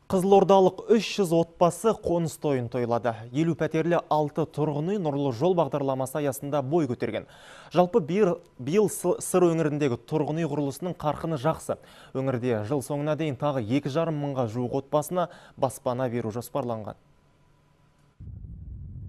Қызылордалық 300 отбасы қоныс тойын тойлады. 50 пәтерлі 6 тұрғын үй нұрлы жол бағдарламасы аясында бой көтерген. Жалпы биыл сыр өңіріндегі тұрғын үй құрылысының қарқыны жақсы. Өңірде жыл соңына дейін тағы 2,5 мыңға жуық отбасына баспана беру жоспарланған.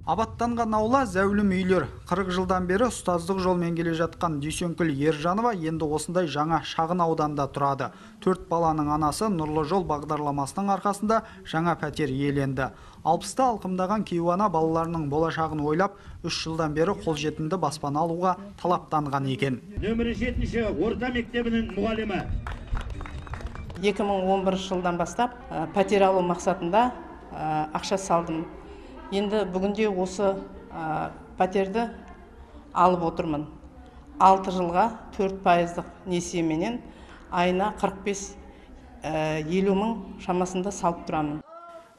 Абаттанған аула зәулім үйлер. 40 жылдан бері ұстаздық жолмен келе жатқан Дүйсенкүл Ержанова енді осындай жаңа шағын ауданда тұрады. 4 баланың анасы нұрлы жол бағдарламасының арқасында жаңа пәтер иеленді. 60-та алқымдаған кейуана балаларының болашағын ойлап, 3 жылдан бері қолжетімді баспана алуға талаптанған екен. Нөмірі 7-ші орта мектебінің мұғалімі. 2011 жылдан бастап пәтер алу мақсатында ақша салдым. Енді бүгінде осы пәтерді алып отырмын. 6 жылға 4% несиеменен айына 45-50 мың шамасында салып тұрамын.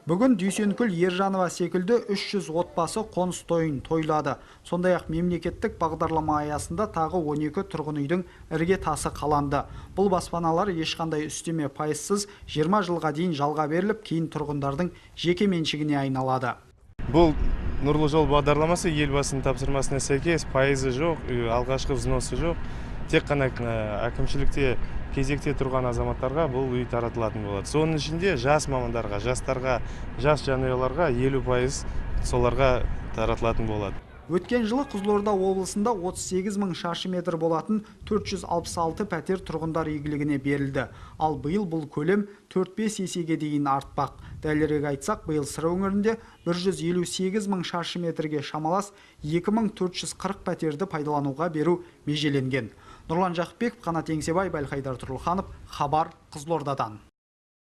Бүгін Дүйсенкүл Ержанова секілді 300 отбасы қоныс тойын тойлады. Сондай-ақ мемлекеттік бағдарлама аясында тағы 12 тұрғын үйдің ірге тасы қаланды. Бұл баспаналар ешқандай үстеме пайызсыз 20 жылға дейін жалға беріліп, кейін тұрғындардың жеке меншігіне айналады. Бұл нұрлы жол бағдарламасы елбасының тапсырмасына сәйкес пайызы жоқ, алғашқы взносы жоқ. Тек қана әкімшілікте кезекте тұрған азаматтарға бұл үй таратылатын болады. Соның ішінде жас мамандарға, жастарға, жас жанұяларға 50% соларға таратылатын болады. Өткен жылы Қызылорда облысында 38 мың шаршы метр болатын 466 пәтер тұрғындар игілігіне берілді. Ал биыл бұл көлем 4-5 есеге дейін артпақ. Дәлірек айтсақ, биыл сыр өңірінде 158 мың шаршы метрге шамалас 2440 пәтерді пайдалануға беру межеленген. Нұрлан Жақыпбеков, Қанат Еңсебай, Бәлқайдар Тұрлыханов, Хабар, Қызылордадан.